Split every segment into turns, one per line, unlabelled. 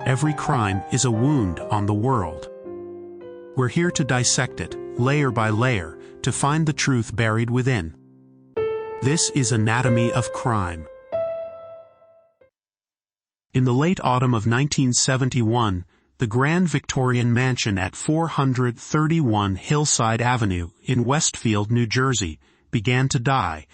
Every crime is a wound on the world. We're here to dissect it, layer by layer, to find the truth buried within. This is Anatomy of Crime. In the late autumn of 1971, the Grand Victorian Mansion at 431 Hillside Avenue in Westfield, New Jersey, began to die.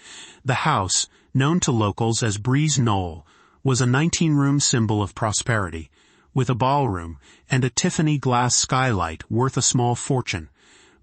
The house, known to locals as Knoll, was a 19-room symbol of prosperity, with a ballroom and a Tiffany glass skylight worth a small fortune.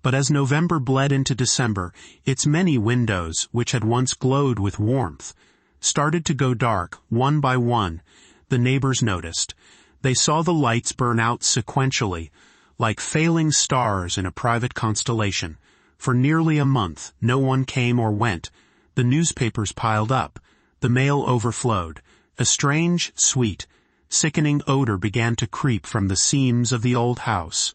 But as November bled into December, its many windows, which had once glowed with warmth, started to go dark one by one. The neighbors noticed. They saw the lights burn out sequentially, like failing stars in a private constellation. For nearly a month, no one came or went. The newspapers piled up. The mail overflowed. A strange, sweet, sickening odor began to creep from the seams of the old house.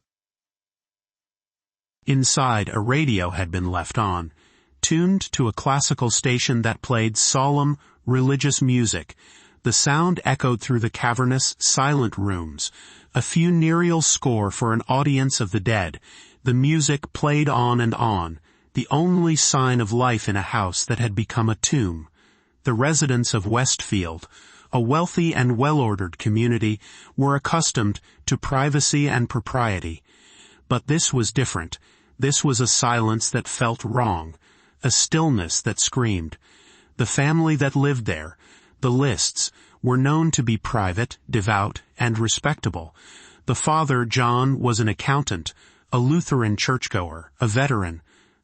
Inside, a radio had been left on, tuned to a classical station that played solemn, religious music. The sound echoed through the cavernous, silent rooms, a funereal score for an audience of the dead. The music played on and on, the only sign of life in a house that had become a tomb. The residents of Westfield, a wealthy and well-ordered community, were accustomed to privacy and propriety. But this was different. This was a silence that felt wrong, a stillness that screamed. The family that lived there, the Lists, were known to be private, devout, and respectable. The father, John, was an accountant, a Lutheran churchgoer, a veteran,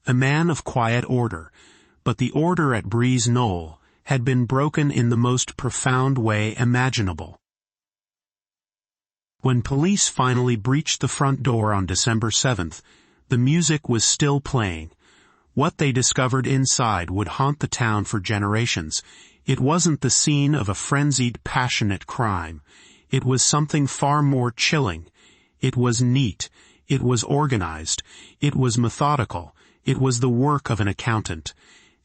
a man of quiet order. But the order at Knoll had been broken in the most profound way imaginable. When police finally breached the front door on December 7th, the music was still playing. What they discovered inside would haunt the town for generations. It wasn't the scene of a frenzied, passionate crime. It was something far more chilling. It was neat. It was organized. It was methodical. It was the work of an accountant.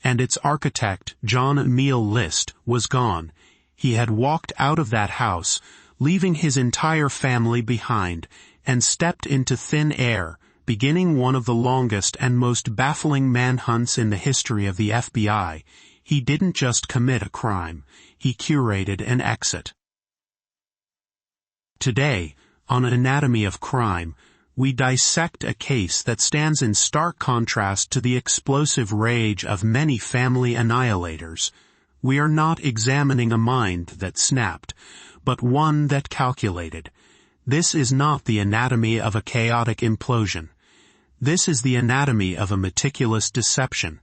And its architect, John Emil List, was gone. He had walked out of that house, leaving his entire family behind, and stepped into thin air, beginning one of the longest and most baffling manhunts in the history of the FBI. He didn't just commit a crime, he curated an exit. Today, on Anatomy of Crime, we dissect a case that stands in stark contrast to the explosive rage of many family annihilators. We are not examining a mind that snapped, but one that calculated. This is not the anatomy of a chaotic implosion. This is the anatomy of a meticulous deception,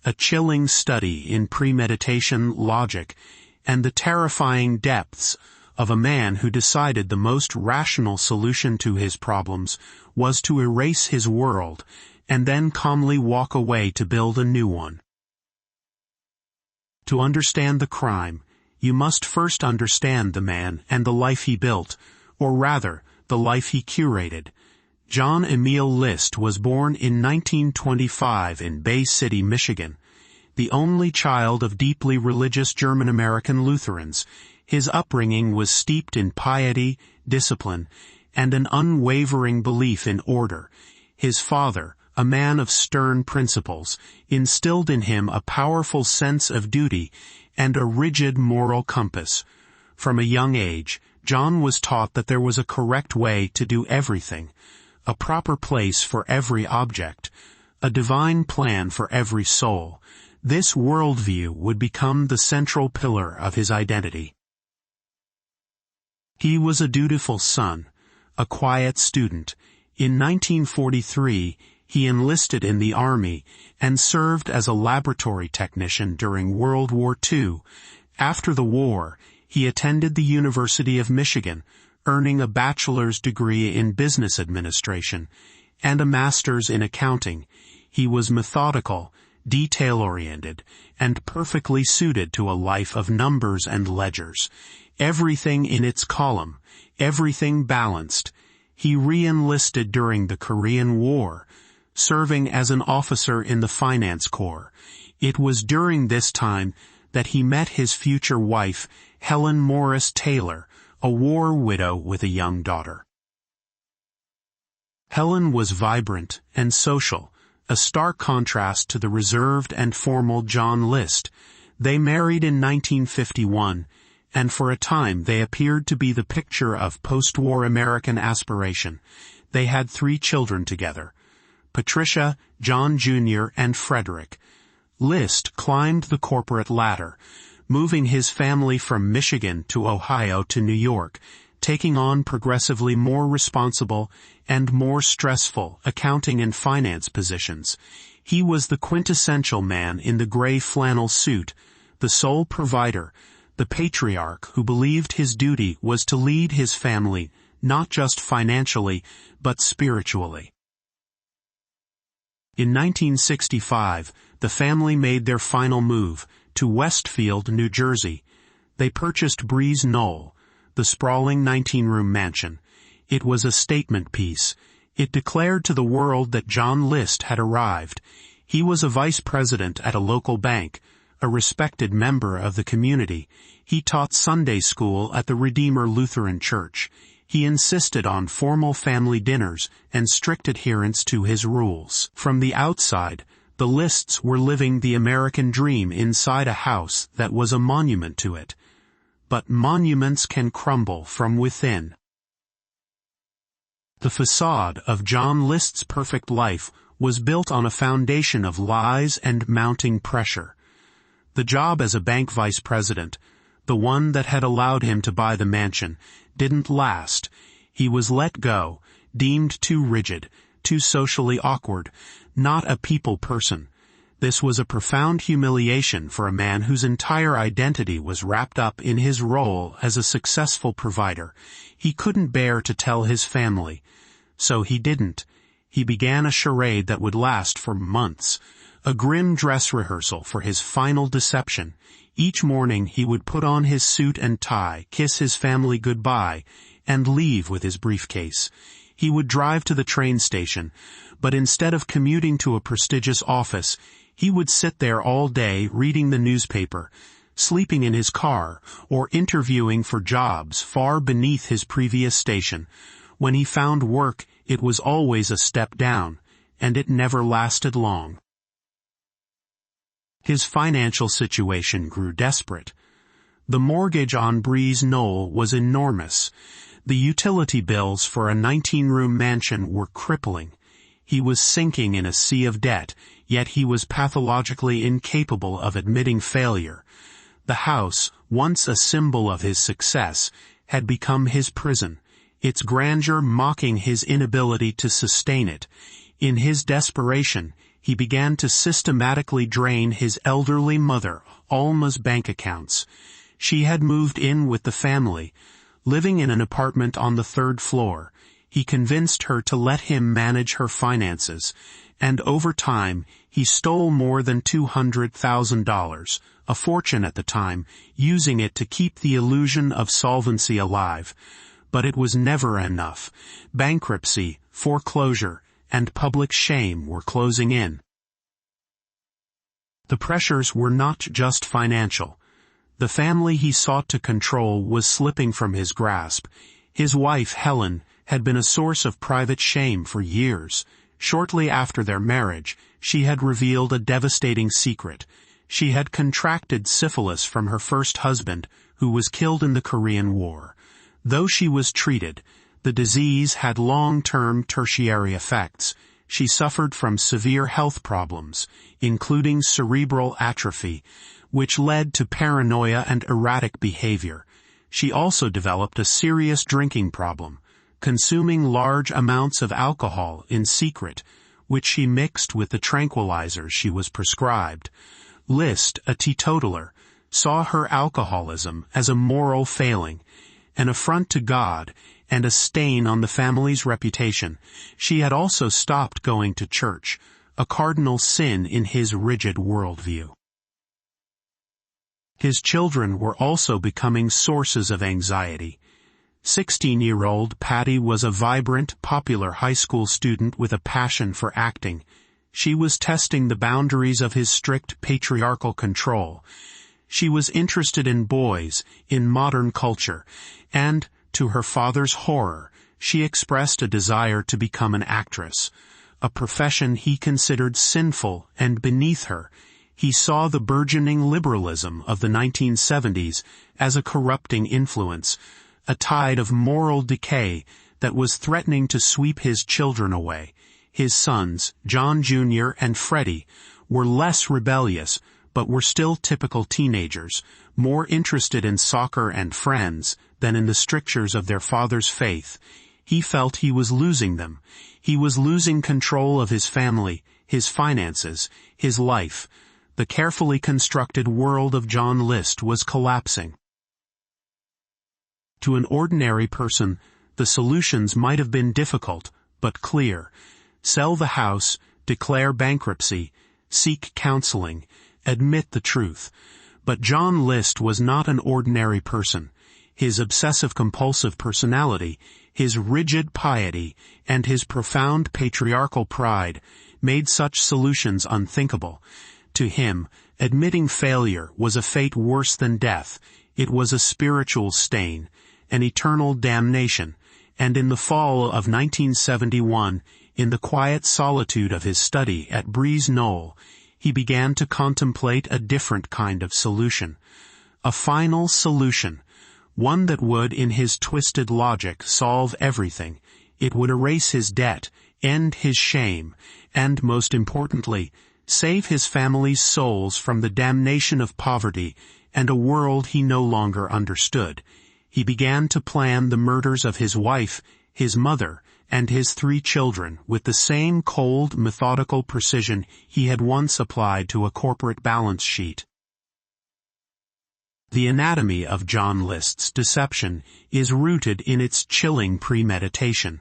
a chilling study in premeditation, logic, and the terrifying depths of a man who decided the most rational solution to his problems was to erase his world and then calmly walk away to build a new one. To understand the crime, you must first understand the man and the life he built, or rather, the life he curated. John Emil List was born in 1925 in Bay City, Michigan. The only child of deeply religious German-American Lutherans, his upbringing was steeped in piety, discipline, and an unwavering belief in order. His father, a man of stern principles, instilled in him a powerful sense of duty and a rigid moral compass. From a young age, John was taught that there was a correct way to do everything, a proper place for every object, a divine plan for every soul. This worldview would become the central pillar of his identity. He was a dutiful son, a quiet student. In 1943, he enlisted in the Army and served as a laboratory technician during World War II. After the war, he attended the University of Michigan, earning a bachelor's degree in business administration and a master's in accounting. He was methodical, detail-oriented, and perfectly suited to a life of numbers and ledgers. Everything in its column, everything balanced. He re-enlisted during the Korean War, serving as an officer in the Finance Corps. It was during this time that he met his future wife, Helen Morris Taylor, a war widow with a young daughter. Helen was vibrant and social, a stark contrast to the reserved and formal John List. They married in 1951, and for a time they appeared to be the picture of post-war American aspiration. They had 3 children together: Patricia, John Jr., and Frederick. List climbed the corporate ladder, moving his family from Michigan to Ohio to New York, taking on progressively more responsible and more stressful accounting and finance positions. He was the quintessential man in the gray flannel suit, the sole provider, the patriarch who believed his duty was to lead his family, not just financially, but spiritually. In 1965, the family made their final move to Westfield, New Jersey. They purchased Breeze Knoll, the sprawling 19-room mansion. It was a statement piece. It declared to the world that John List had arrived. He was a vice president at a local bank, a respected member of the community. He taught Sunday school at the Redeemer Lutheran Church. He insisted on formal family dinners and strict adherence to his rules. From the outside, the Lists were living the American dream inside a house that was a monument to it. But monuments can crumble from within. The facade of John List's perfect life was built on a foundation of lies and mounting pressure. The job as a bank vice president, the one that had allowed him to buy the mansion, didn't last. He was let go, deemed too rigid, too socially awkward, not a people person. This was a profound humiliation for a man whose entire identity was wrapped up in his role as a successful provider. He couldn't bear to tell his family. So he didn't. He began a charade that would last for months, a grim dress rehearsal for his final deception. Each morning he would put on his suit and tie, kiss his family goodbye, and leave with his briefcase. He would drive to the train station, but instead of commuting to a prestigious office, he would sit there all day reading the newspaper, sleeping in his car, or interviewing for jobs far beneath his previous station. When he found work, it was always a step down, and it never lasted long. His financial situation grew desperate. The mortgage on Breeze Knoll was enormous. The utility bills for a 19-room mansion were crippling. He was sinking in a sea of debt, yet he was pathologically incapable of admitting failure. The house, once a symbol of his success, had become his prison, its grandeur mocking his inability to sustain it. In his desperation, he began to systematically drain his elderly mother, Alma's bank accounts. She had moved in with the family, living in an apartment on the 3rd floor. He convinced her to let him manage her finances, and over time, he stole more than $200,000, a fortune at the time, using it to keep the illusion of solvency alive. But it was never enough. Bankruptcy, foreclosure, and public shame were closing in. The pressures were not just financial. The family he sought to control was slipping from his grasp. His wife, Helen, had been a source of private shame for years. Shortly after their marriage, she had revealed a devastating secret. She had contracted syphilis from her first husband, who was killed in the Korean War. Though she was treated, the disease had long-term tertiary effects. She suffered from severe health problems, including cerebral atrophy, which led to paranoia and erratic behavior. She also developed a serious drinking problem, consuming large amounts of alcohol in secret, which she mixed with the tranquilizers she was prescribed. List, a teetotaler, saw her alcoholism as a moral failing, an affront to God, and a stain on the family's reputation. She had also stopped going to church, a cardinal sin in his rigid worldview. His children were also becoming sources of anxiety. 16-year-old Patty was a vibrant, popular high school student with a passion for acting. She was testing the boundaries of his strict patriarchal control. She was interested in boys, in modern culture, and, To her father's horror, she expressed a desire to become an actress, a profession he considered sinful and beneath her. He saw the burgeoning liberalism of the 1970s as a corrupting influence, a tide of moral decay that was threatening to sweep his children away. His sons, John Jr. and Freddie, were less rebellious, but were still typical teenagers, more interested in soccer and friends than in the strictures of their father's faith. He felt he was losing them. He was losing control of his family, his finances, his life. The carefully constructed world of John List was collapsing. To an ordinary person, the solutions might have been difficult, but clear. Sell the house, declare bankruptcy, seek counseling, admit the truth. But John List was not an ordinary person. His obsessive-compulsive personality, his rigid piety, and his profound patriarchal pride made such solutions unthinkable. To him, admitting failure was a fate worse than death. It was a spiritual stain, an eternal damnation. And in the fall of 1971, in the quiet solitude of his study at Knoll, he began to contemplate a different kind of solution. A final solution. One that would, in his twisted logic, solve everything. It would erase his debt, end his shame, and, most importantly, save his family's souls from the damnation of poverty and a world he no longer understood. He began to plan the murders of his wife, his mother, and his 3 children with the same cold, methodical precision he had once applied to a corporate balance sheet. The anatomy of John List's deception is rooted in its chilling premeditation.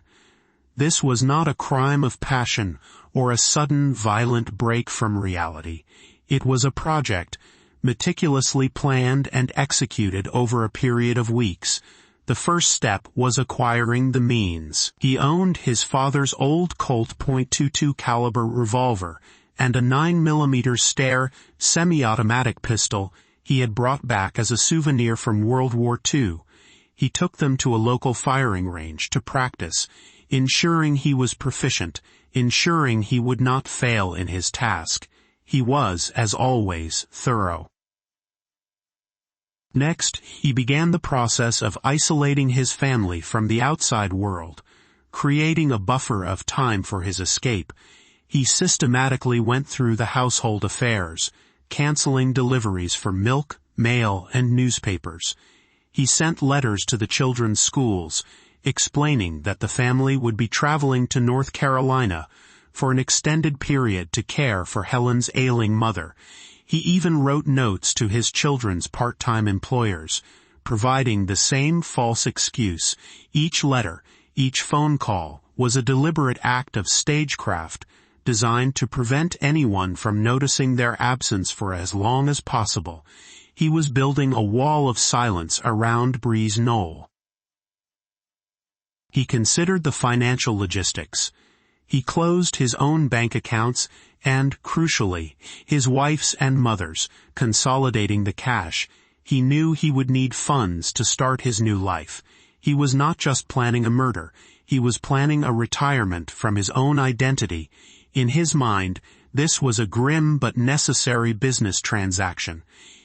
This was not a crime of passion or a sudden, violent break from reality. It was a project, meticulously planned and executed over a period of weeks. The first step was acquiring the means. He owned his father's old Colt .22 caliber revolver and a 9mm Steyr semi-automatic pistol he had brought back as a souvenir from World War II. He took them to a local firing range to practice, ensuring he was proficient, ensuring he would not fail in his task. He was, as always, thorough. Next, he began the process of isolating his family from the outside world, creating a buffer of time for his escape. He systematically went through the household affairs, canceling deliveries for milk, mail, and newspapers. He sent letters to the children's schools, explaining that the family would be traveling to North Carolina for an extended period to care for Helen's ailing mother. He even wrote notes to his children's part-time employers, providing the same false excuse. Each letter, each phone call, was a deliberate act of stagecraft designed to prevent anyone from noticing their absence for as long as possible. He was building a wall of silence around Knoll. He considered the financial logistics. He closed his own bank accounts and, crucially, his wife's and mother's, consolidating the cash. He knew he would need funds to start his new life. He was not just planning a murder. He was planning a retirement from his own identity. In his mind, this was a grim but necessary business transaction.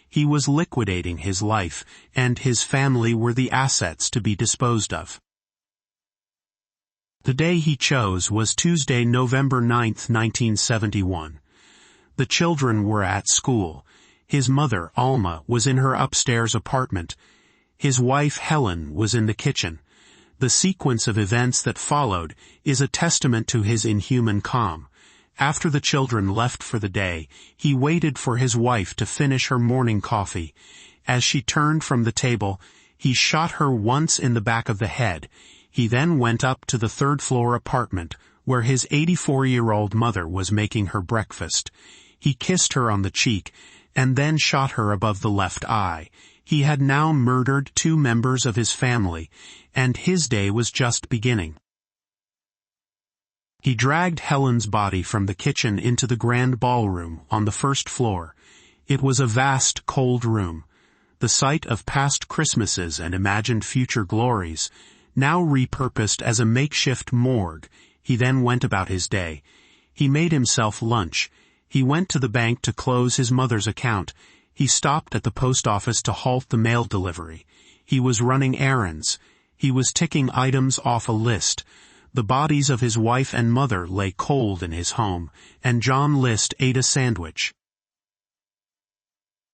He was liquidating his life, and his family were the assets to be disposed of. The day he chose was Tuesday, November 9, 1971. The children were at school. His mother, Alma, was in her upstairs apartment. His wife, Helen, was in the kitchen. The sequence of events that followed is a testament to his inhuman calm. After the children left for the day, he waited for his wife to finish her morning coffee. As she turned from the table, he shot her once in the back of the head. He then went up to the 3rd-floor apartment, where his 84-year-old mother was making her breakfast. He kissed her on the cheek, and then shot her above the left eye. He had now murdered 2 members of his family, and his day was just beginning. He dragged Helen's body from the kitchen into the grand ballroom on the 1st floor. It was a vast, cold room. the site of past Christmases and imagined future glories, now repurposed as a makeshift morgue. He then went about his day. He made himself lunch. He went to the bank to close his mother's account. He stopped at the post office to halt the mail delivery. He was running errands. He was ticking items off a list. The bodies of his wife and mother lay cold in his home, and John List ate a sandwich.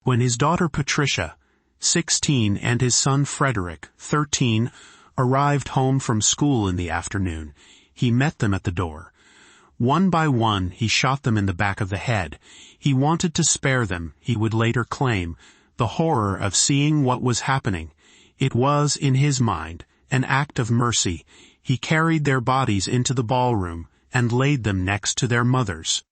When his daughter Patricia, 16, and his son Frederick, 13, arrived home from school in the afternoon, he met them at the door. One by one, he shot them in the back of the head. He wanted to spare them, he would later claim, the horror of seeing what was happening. It was, in his mind, an act of mercy. He carried their bodies into the ballroom and laid them next to their mothers.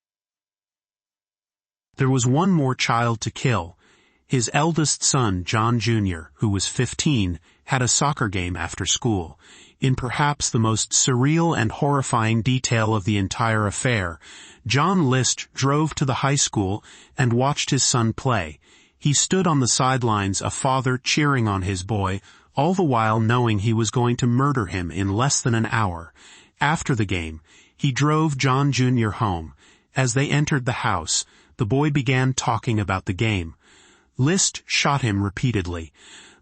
There was one more child to kill. His eldest son, John Jr., who was 15, had a soccer game after school. In perhaps the most surreal and horrifying detail of the entire affair, John List drove to the high school and watched his son play. He stood on the sidelines, a father cheering on his boy, all the while knowing he was going to murder him in less than an hour. After the game, he drove John Jr. home. As they entered the house, the boy began talking about the game. List shot him repeatedly.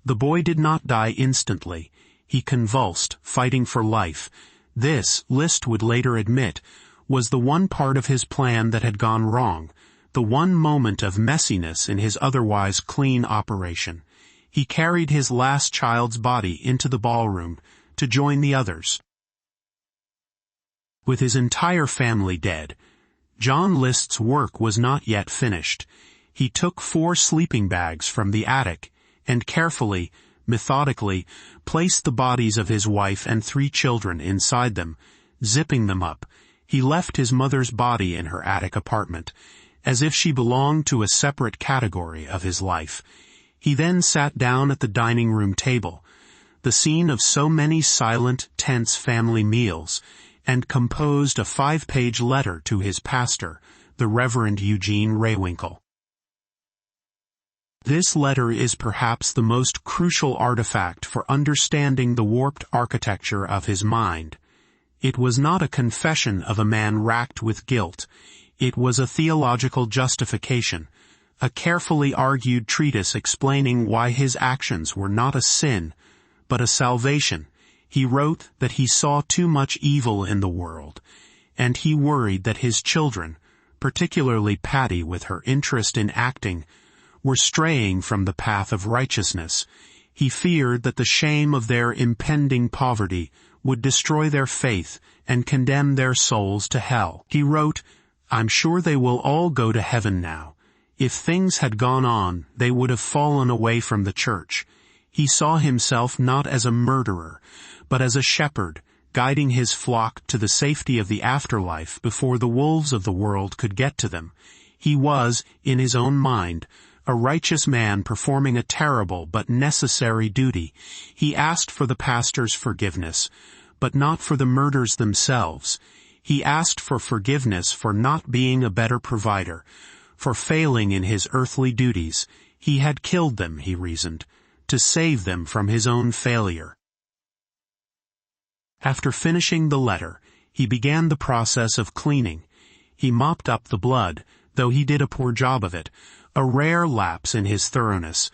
The boy did not die instantly. He convulsed, fighting for life. This, List would later admit, was the one part of his plan that had gone wrong, the one moment of messiness in his otherwise clean operation. He carried his last child's body into the ballroom to join the others. With his entire family dead, John List's work was not yet finished. He took 4 sleeping bags from the attic and carefully, methodically, placed the bodies of his wife and 3 children inside them, zipping them up. He left his mother's body in her attic apartment, as if she belonged to a separate category of his life. He then sat down at the dining room table, the scene of so many silent, tense family meals, and composed a 5-page letter to his pastor, the Reverend Eugene Raywinkle. This letter is perhaps the most crucial artifact for understanding the warped architecture of his mind. It was not a confession of a man racked with guilt. It was a theological justification, a carefully argued treatise explaining why his actions were not a sin, but a salvation. He wrote that he saw too much evil in the world, and he worried that his children, particularly Patty with her interest in acting, were straying from the path of righteousness. He feared that the shame of their impending poverty would destroy their faith and condemn their souls to hell. He wrote, "I'm sure they will all go to heaven now. If things had gone on, they would have fallen away from the church." He saw himself not as a murderer, but as a shepherd, guiding his flock to the safety of the afterlife before the wolves of the world could get to them. He was, in his own mind, a righteous man performing a terrible but necessary duty. He asked for the pastor's forgiveness, but not for the murders themselves. He asked for forgiveness for not being a better provider, for failing in his earthly duties. He had killed them, he reasoned, to save them from his own failure. After finishing the letter, he began the process of cleaning. He mopped up the blood, though he did a poor job of it, a rare lapse in his thoroughness.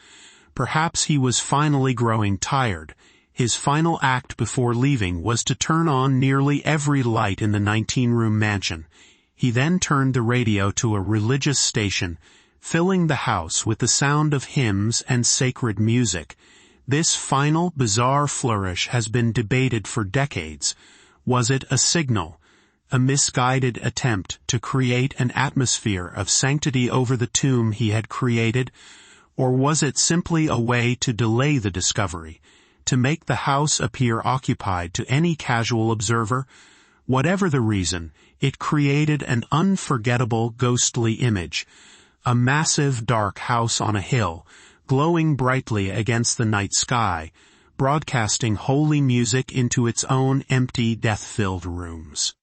Perhaps he was finally growing tired. His final act before leaving was to turn on nearly every light in the 19-room mansion. He then turned the radio to a religious station, filling the house with the sound of hymns and sacred music. This final, bizarre flourish has been debated for decades. Was it a signal, a misguided attempt to create an atmosphere of sanctity over the tomb he had created, or was it simply a way to delay the discovery, to make the house appear occupied to any casual observer? Whatever the reason, it created an unforgettable ghostly image, a massive dark house on a hill, glowing brightly against the night sky, broadcasting holy music into its own empty, death-filled rooms.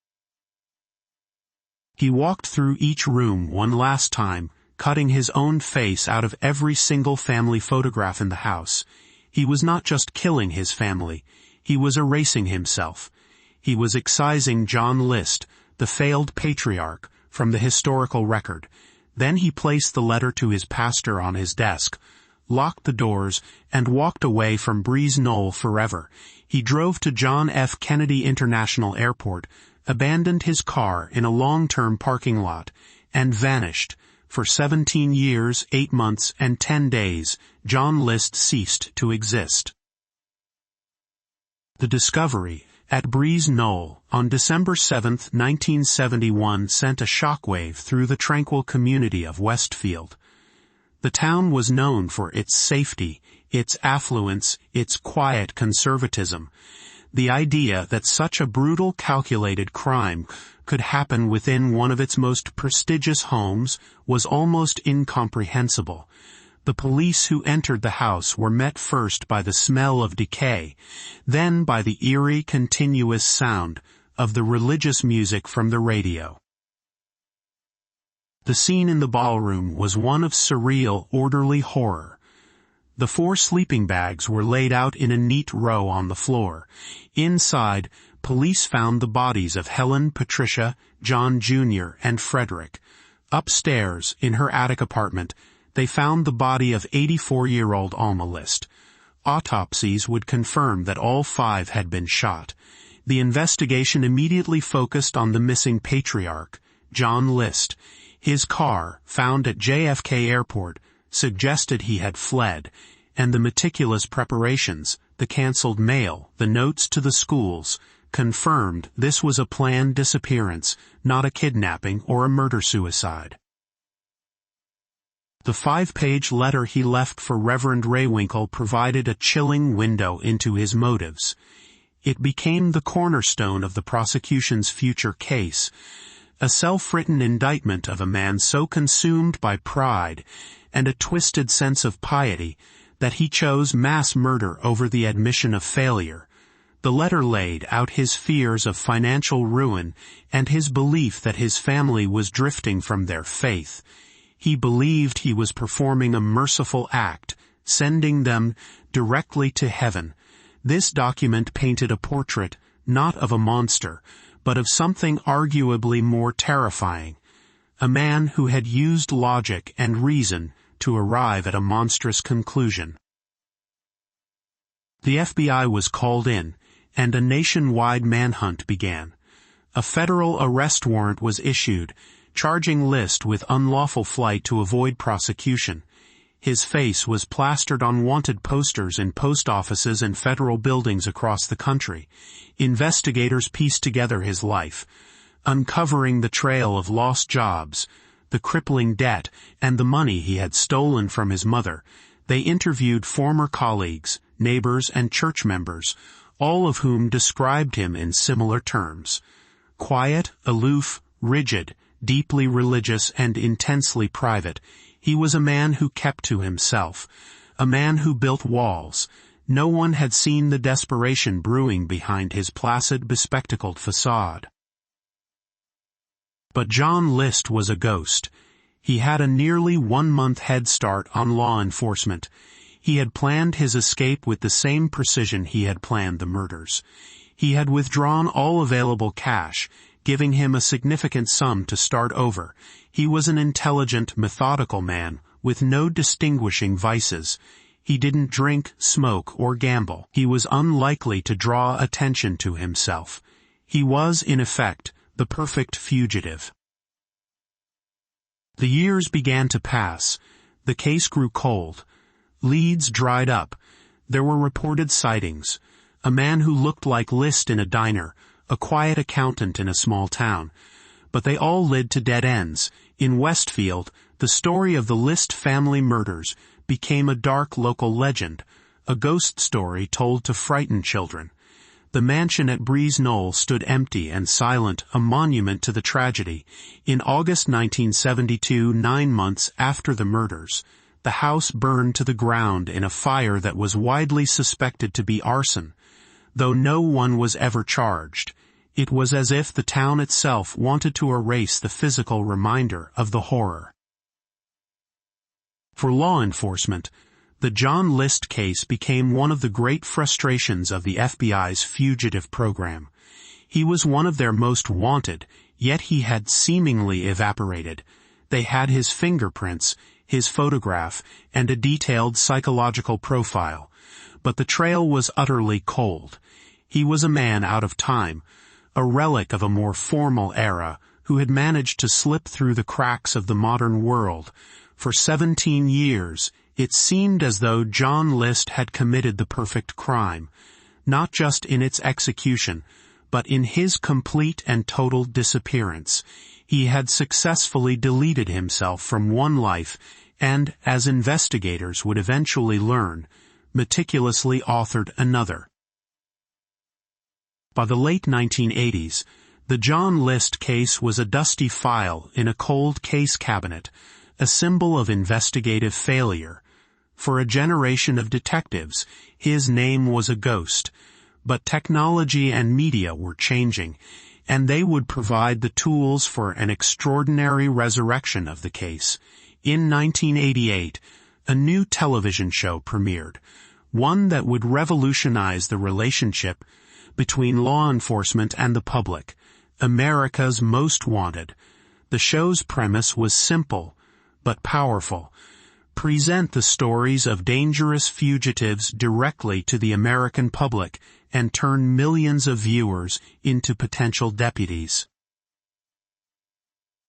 He walked through each room one last time, cutting his own face out of every single family photograph in the house. He was not just killing his family, he was erasing himself. He was excising John List, the failed patriarch, from the historical record. Then he placed the letter to his pastor on his desk, locked the doors, and walked away from Breeze Knoll forever. He drove to John F. Kennedy International Airport, abandoned his car in a long-term parking lot, and vanished. For 17 years, 8 months, and 10 days, John List ceased to exist. The discovery at Breeze Knoll on December 7, 1971 sent a shockwave through the tranquil community of Westfield. The town was known for its safety, its affluence, its quiet conservatism. The idea that such a brutal, calculated crime could happen within one of its most prestigious homes was almost incomprehensible. The police who entered the house were met first by the smell of decay, then by the eerie, continuous sound of the religious music from the radio. The scene in the ballroom was one of surreal, orderly horror. The 4 sleeping bags were laid out in a neat row on the floor. Inside, police found the bodies of Helen, Patricia, John Jr., and Frederick. Upstairs, in her attic apartment, they found the body of 84-year-old Alma List. Autopsies would confirm that all 5 had been shot. The investigation immediately focused on the missing patriarch, John List. His car, found at JFK Airport, suggested he had fled, and the meticulous preparations, the canceled mail, the notes to the schools, confirmed this was a planned disappearance, not a kidnapping or a murder-suicide. The 5-page letter he left for Reverend Raywinkle provided a chilling window into his motives. It became the cornerstone of the prosecution's future case, a self-written indictment of a man so consumed by pride and a twisted sense of piety that he chose mass murder over the admission of failure. The letter laid out his fears of financial ruin and his belief that his family was drifting from their faith. He believed he was performing a merciful act, sending them directly to heaven. This document painted a portrait, not of a monster, but of something arguably more terrifying. A man who had used logic and reason to arrive at a monstrous conclusion. The FBI was called in, and a nationwide manhunt began. A federal arrest warrant was issued, charging List with unlawful flight to avoid prosecution. His face was plastered on wanted posters in post offices and federal buildings across the country. Investigators pieced together his life, uncovering the trail of lost jobs, the crippling debt, and the money he had stolen from his mother. They interviewed former colleagues, neighbors, and church members, all of whom described him in similar terms. Quiet, aloof, rigid, deeply religious, and intensely private, he was a man who kept to himself, a man who built walls. No one had seen the desperation brewing behind his placid, bespectacled facade. But John List was a ghost. He had a nearly 1-month head start on law enforcement. He had planned his escape with the same precision he had planned the murders. He had withdrawn all available cash, giving him a significant sum to start over. He was an intelligent, methodical man with no distinguishing vices. He didn't drink, smoke, or gamble. He was unlikely to draw attention to himself. He was, in effect, the perfect fugitive. The years began to pass. The case grew cold. Leads dried up. There were reported sightings. A man who looked like List in a diner, a quiet accountant in a small town. But they all led to dead ends. In Westfield, the story of the List family murders became a dark local legend, a ghost story told to frighten children. The mansion at Breeze Knoll stood empty and silent, a monument to the tragedy. In August 1972, 9 months after the murders, the house burned to the ground in a fire that was widely suspected to be arson. Though no one was ever charged, it was as if the town itself wanted to erase the physical reminder of the horror. For law enforcement, the John List case became one of the great frustrations of the FBI's fugitive program. He was one of their most wanted, yet he had seemingly evaporated. They had his fingerprints, his photograph, and a detailed psychological profile. But the trail was utterly cold. He was a man out of time, a relic of a more formal era, who had managed to slip through the cracks of the modern world. For 17 years, it seemed as though John List had committed the perfect crime, not just in its execution, but in his complete and total disappearance. He had successfully deleted himself from one life and, as investigators would eventually learn, meticulously authored another. By the late 1980s, the John List case was a dusty file in a cold case cabinet, a symbol of investigative failure. For a generation of detectives, his name was a ghost. But technology and media were changing, and they would provide the tools for an extraordinary resurrection of the case. In 1988, a new television show premiered, one that would revolutionize the relationship between law enforcement and the public, America's Most Wanted. The show's premise was simple, but powerful. Present the stories of dangerous fugitives directly to the American public and turn millions of viewers into potential deputies.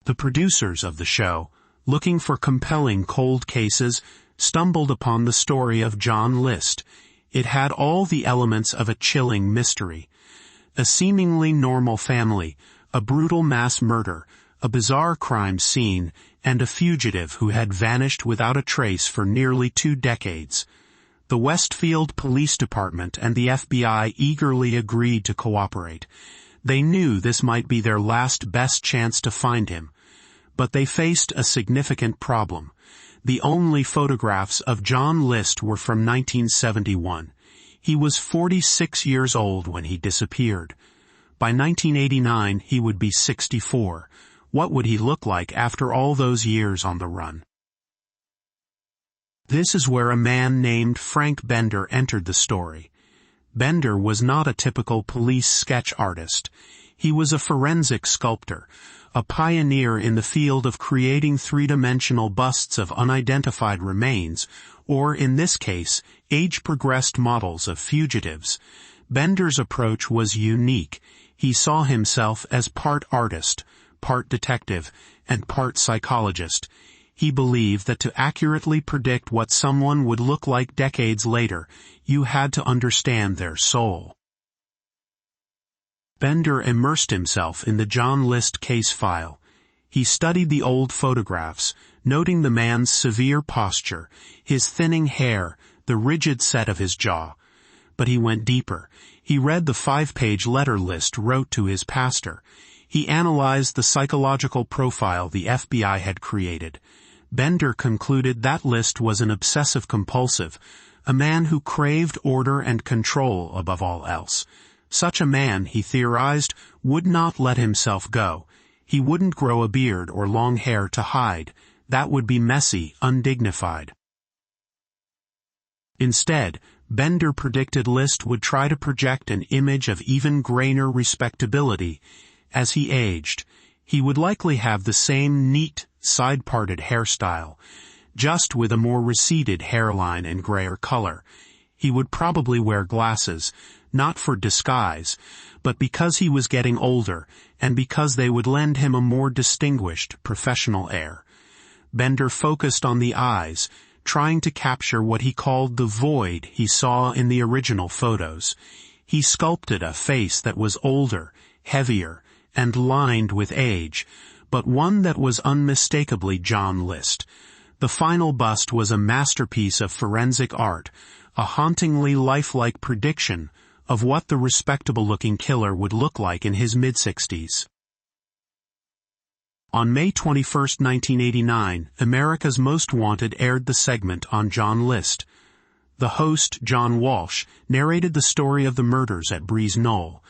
The producers of the show, looking for compelling cold cases, stumbled upon the story of John List. It had all the elements of a chilling mystery. A seemingly normal family, a brutal mass murder, a bizarre crime scene, and a fugitive who had vanished without a trace for nearly 2 decades. The Westfield Police Department and the FBI eagerly agreed to cooperate. They knew this might be their last best chance to find him. But they faced a significant problem. The only photographs of John List were from 1971. He was 46 years old when he disappeared. By 1989, he would be 64. What would he look like after all those years on the run? This is where a man named Frank Bender entered the story. Bender was not a typical police sketch artist. He was a forensic sculptor, a pioneer in the field of creating three-dimensional busts of unidentified remains, or in this case, age-progressed models of fugitives. Bender's approach was unique. He saw himself as part artist, part detective, and part psychologist. He believed that to accurately predict what someone would look like decades later, you had to understand their soul. Bender immersed himself in the John List case file. He studied the old photographs, noting the man's severe posture, his thinning hair, the rigid set of his jaw. But he went deeper. He read the 5-page letter List wrote to his pastor. He analyzed the psychological profile the FBI had created. Bender concluded that List was an obsessive-compulsive, a man who craved order and control above all else. Such a man, he theorized, would not let himself go. He wouldn't grow a beard or long hair to hide. That would be messy, undignified. Instead, Bender predicted List would try to project an image of even grainer respectability. As he aged, he would likely have the same neat, side-parted hairstyle, just with a more receded hairline and grayer color. He would probably wear glasses, not for disguise, but because he was getting older, and because they would lend him a more distinguished, professional air. Bender focused on the eyes, trying to capture what he called the void he saw in the original photos. He sculpted a face that was older, heavier, and lined with age, but one that was unmistakably John List. The final bust was a masterpiece of forensic art, a hauntingly lifelike prediction of what the respectable-looking killer would look like in his mid-60s. On May 21, 1989, America's Most Wanted aired the segment on John List. The host, John Walsh, narrated the story of the murders at Knoll.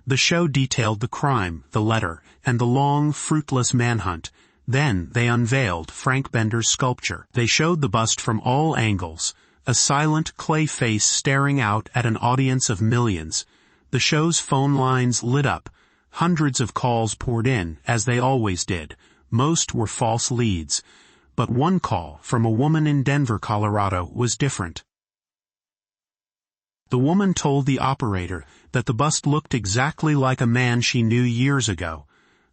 The show detailed the crime, the letter, and the long, fruitless manhunt. Then they unveiled Frank Bender's sculpture. They showed the bust from all angles, a silent clay face staring out at an audience of millions. The show's phone lines lit up. Hundreds of calls poured in, as they always did. Most were false leads. But one call from a woman in Denver, Colorado, was different. The woman told the operator that the bust looked exactly like a man she knew years ago.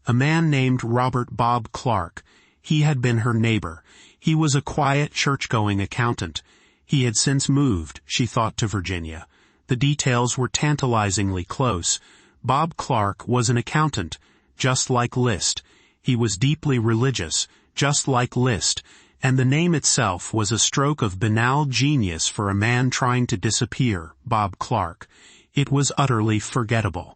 A man named Robert Bob Clark. He had been her neighbor. He was a quiet, church-going accountant. He had since moved, she thought, to Virginia. The details were tantalizingly close. Bob Clark was an accountant, just like Liszt. He was deeply religious, just like Liszt, and the name itself was a stroke of banal genius for a man trying to disappear, Bob Clark. It was utterly forgettable.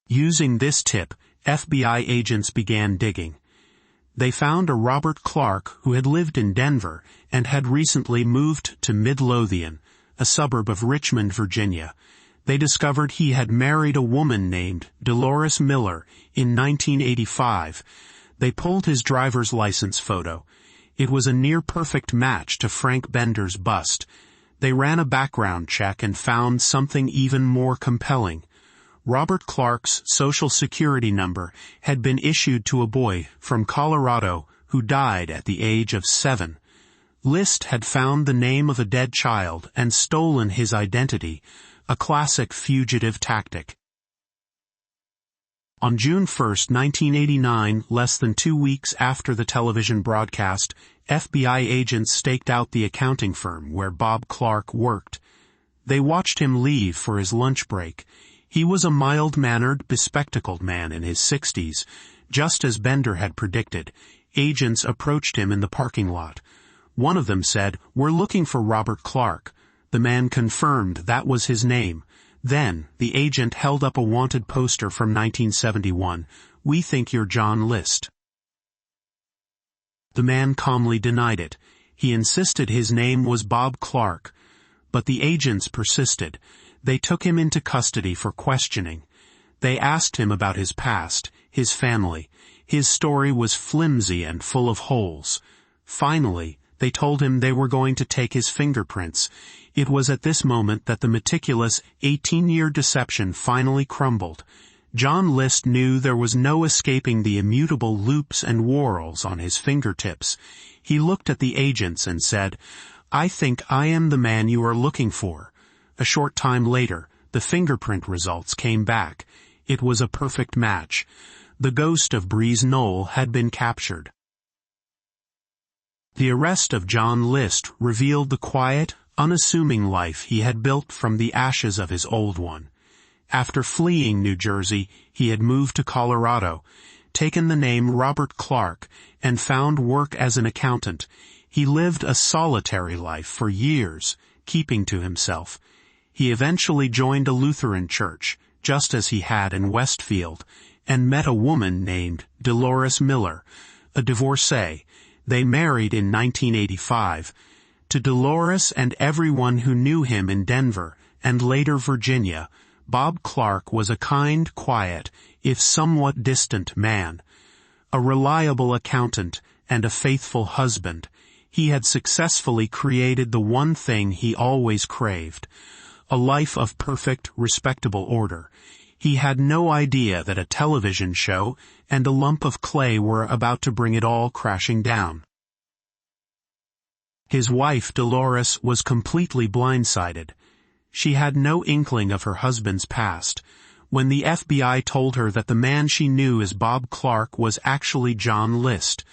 Using this tip, FBI agents began digging. They found a Robert Clark who had lived in Denver and had recently moved to Midlothian, a suburb of Richmond, Virginia. They discovered he had married a woman named Dolores Miller in 1985. They pulled his driver's license photo. It was a near-perfect match to Frank Bender's bust. They ran a background check and found something even more compelling. Robert Clark's Social Security number had been issued to a boy from Colorado who died at the age of 7. Liszt had found the name of a dead child and stolen his identity, a classic fugitive tactic. On June 1, 1989, less than 2 weeks after the television broadcast, FBI agents staked out the accounting firm where Bob Clark worked. They watched him leave for his lunch break. He was a mild-mannered, bespectacled man in his 60s. Just as Bender had predicted, agents approached him in the parking lot. One of them said, "We're looking for Robert Clark." The man confirmed that was his name. Then, the agent held up a wanted poster from 1971. "We think you're John Liszt." The man calmly denied it. He insisted his name was Bob Clark. But the agents persisted. They took him into custody for questioning. They asked him about his past, his family. His story was flimsy and full of holes. Finally, they told him they were going to take his fingerprints. It was at this moment that the meticulous 18-year deception finally crumbled. John Liszt knew there was no escaping the immutable loops and whorls on his fingertips. He looked at the agents and said, "I think I am the man you are looking for." A short time later, the fingerprint results came back. It was a perfect match. The ghost of Breeze Knoll had been captured. The arrest of John Liszt revealed the quiet, unassuming life he had built from the ashes of his old one. After fleeing New Jersey, he had moved to Colorado, taken the name Robert Clark, and found work as an accountant. He lived a solitary life for years, keeping to himself. He eventually joined a Lutheran church, just as he had in Westfield, and met a woman named Dolores Miller, a divorcee. They married in 1985. To Dolores and everyone who knew him in Denver, and later Virginia, Bob Clark was a kind, quiet, if somewhat distant man. A reliable accountant and a faithful husband. He had successfully created the one thing he always craved, a life of perfect, respectable order. He had no idea that a television show and a lump of clay were about to bring it all crashing down. His wife, Dolores, was completely blindsided. She had no inkling of her husband's past. When the FBI told her that the man she knew as Bob Clark was actually John Liszt,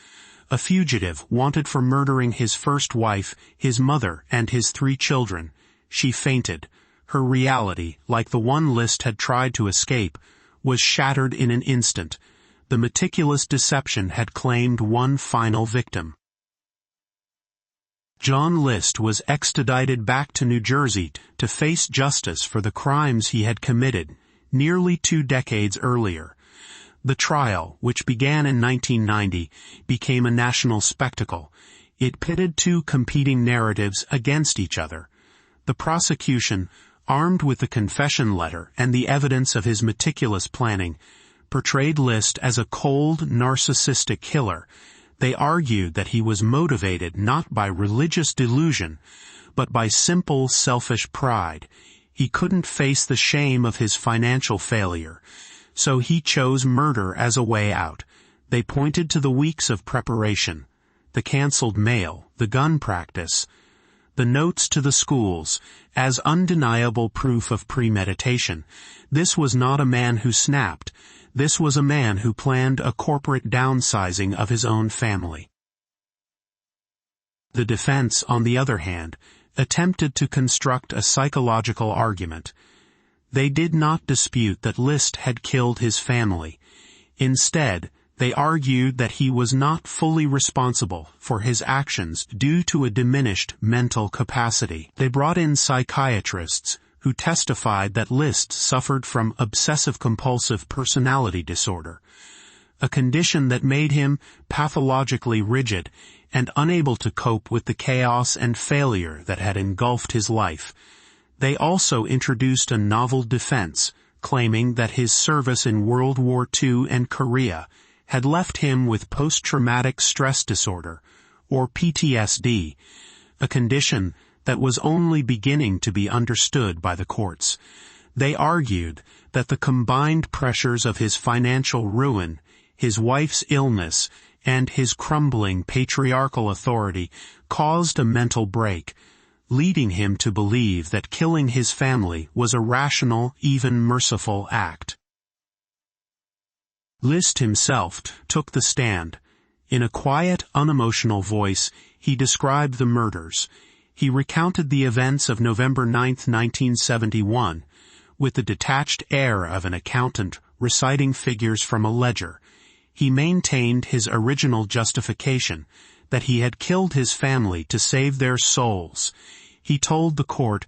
a fugitive wanted for murdering his first wife, his mother, and his 3 children, she fainted. Her reality, like the one Liszt had tried to escape, was shattered in an instant. The meticulous deception had claimed one final victim. John Liszt was extradited back to New Jersey to face justice for the crimes he had committed nearly 2 decades earlier. The trial, which began in 1990, became a national spectacle. It pitted 2 competing narratives against each other. The prosecution, armed with the confession letter and the evidence of his meticulous planning, portrayed List as a cold, narcissistic killer. They argued that he was motivated not by religious delusion, but by simple, selfish pride. He couldn't face the shame of his financial failure, so he chose murder as a way out. They pointed to the weeks of preparation, the canceled mail, the gun practice, the notes to the schools, as undeniable proof of premeditation. This was not a man who snapped. This was a man who planned a corporate downsizing of his own family. The defense, on the other hand, attempted to construct a psychological argument. They did not dispute that List had killed his family. Instead, they argued that he was not fully responsible for his actions due to a diminished mental capacity. They brought in psychiatrists who testified that List suffered from obsessive-compulsive personality disorder, a condition that made him pathologically rigid and unable to cope with the chaos and failure that had engulfed his life. They also introduced a novel defense, claiming that his service in World War II and Korea had left him with post-traumatic stress disorder, or PTSD, a condition that was only beginning to be understood by the courts. They argued that the combined pressures of his financial ruin, his wife's illness, and his crumbling patriarchal authority caused a mental break, leading him to believe that killing his family was a rational, even merciful act. List himself took the stand. In a quiet, unemotional voice, he described the murders. He recounted the events of November 9, 1971, with the detached air of an accountant reciting figures from a ledger. He maintained his original justification, that he had killed his family to save their souls. He told the court,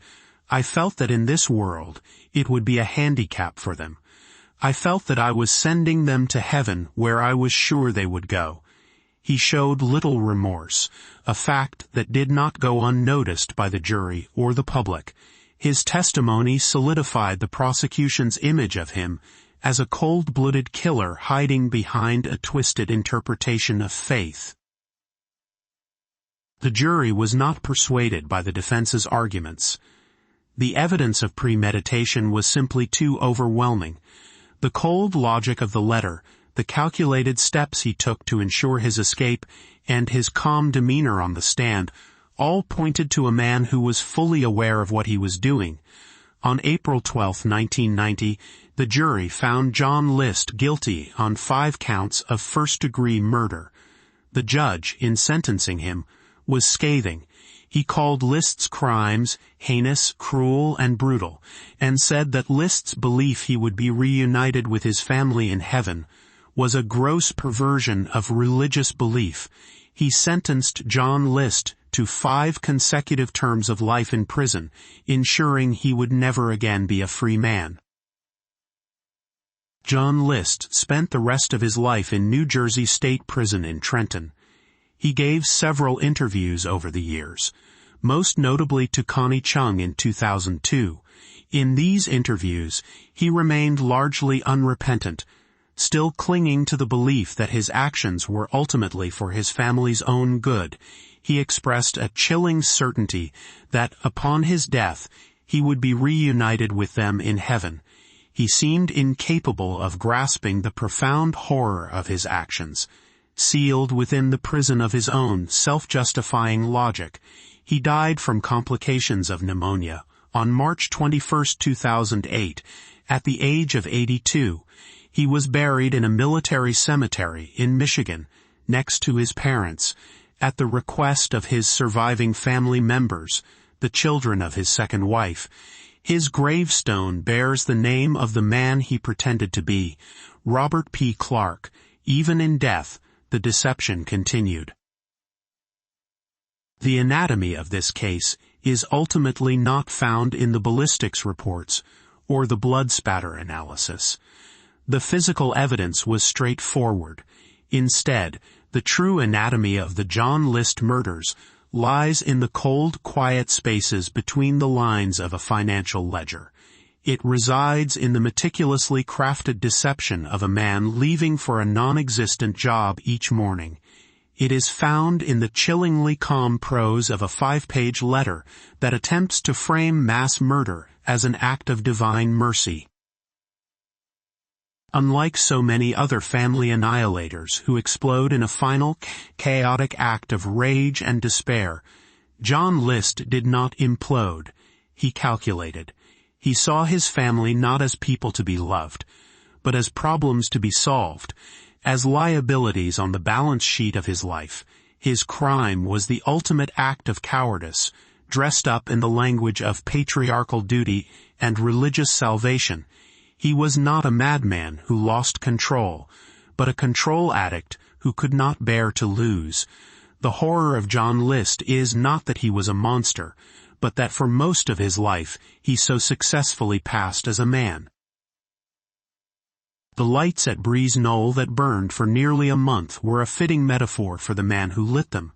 "I felt that in this world it would be a handicap for them. I felt that I was sending them to heaven where I was sure they would go." He showed little remorse, a fact that did not go unnoticed by the jury or the public. His testimony solidified the prosecution's image of him as a cold-blooded killer hiding behind a twisted interpretation of faith. The jury was not persuaded by the defense's arguments. The evidence of premeditation was simply too overwhelming. The cold logic of the letter, the calculated steps he took to ensure his escape, and his calm demeanor on the stand all pointed to a man who was fully aware of what he was doing. On April 12, 1990, the jury found John List guilty on 5 counts of first-degree murder. The judge, in sentencing him, was scathing. He called List's crimes heinous, cruel, and brutal, and said that List's belief he would be reunited with his family in heaven was a gross perversion of religious belief. He sentenced John List to 5 consecutive terms of life in prison, ensuring he would never again be a free man. John List spent the rest of his life in New Jersey State Prison in Trenton. He gave several interviews over the years, most notably to Connie Chung in 2002. In these interviews, he remained largely unrepentant, still clinging to the belief that his actions were ultimately for his family's own good. He expressed a chilling certainty that, upon his death, he would be reunited with them in heaven. He seemed incapable of grasping the profound horror of his actions. Sealed within the prison of his own self-justifying logic, he died from complications of pneumonia on March 21, 2008, at the age of 82. He was buried in a military cemetery in Michigan, next to his parents, at the request of his surviving family members, the children of his second wife. His gravestone bears the name of the man he pretended to be, Robert P. Clark. Even in death, the deception continued. The anatomy of this case is ultimately not found in the ballistics reports or the blood spatter analysis. The physical evidence was straightforward. Instead, the true anatomy of the John List murders lies in the cold, quiet spaces between the lines of a financial ledger. It resides in the meticulously crafted deception of a man leaving for a non-existent job each morning. It is found in the chillingly calm prose of a 5-page letter that attempts to frame mass murder as an act of divine mercy. Unlike so many other family annihilators who explode in a final, chaotic act of rage and despair, John List did not implode. He calculated. He saw his family not as people to be loved, but as problems to be solved, as liabilities on the balance sheet of his life. His crime was the ultimate act of cowardice, dressed up in the language of patriarchal duty and religious salvation. He was not a madman who lost control, but a control addict who could not bear to lose. The horror of John List is not that he was a monster, but that for most of his life he so successfully passed as a man. The lights at Breeze Knoll that burned for nearly a month were a fitting metaphor for the man who lit them.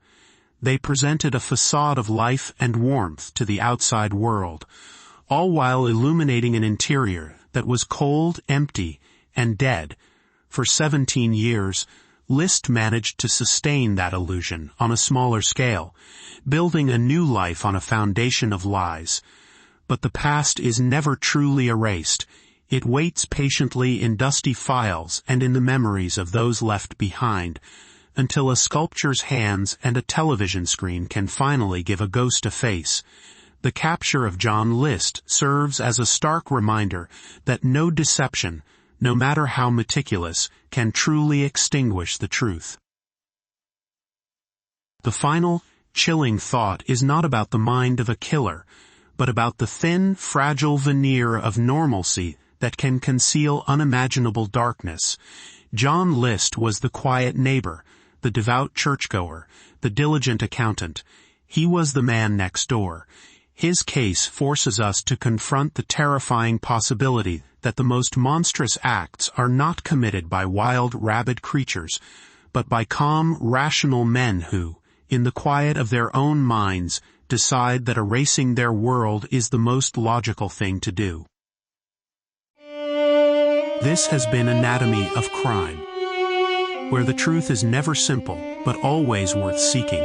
They presented a facade of life and warmth to the outside world, all while illuminating an interior that was cold, empty, and dead. For 17 years, List managed to sustain that illusion on a smaller scale, building a new life on a foundation of lies. But the past is never truly erased. It waits patiently in dusty files and in the memories of those left behind, until a sculptor's hands and a television screen can finally give a ghost a face. The capture of John List serves as a stark reminder that no deception, no matter how meticulous, can truly extinguish the truth. The final, chilling thought is not about the mind of a killer, but about the thin, fragile veneer of normalcy that can conceal unimaginable darkness. John List was the quiet neighbor, the devout churchgoer, the diligent accountant. He was the man next door. His case forces us to confront the terrifying possibility that the most monstrous acts are not committed by wild, rabid creatures, but by calm, rational men who, in the quiet of their own minds, decide that erasing their world is the most logical thing to do. This has been Anatomy of Crime, where the truth is never simple, but always worth seeking.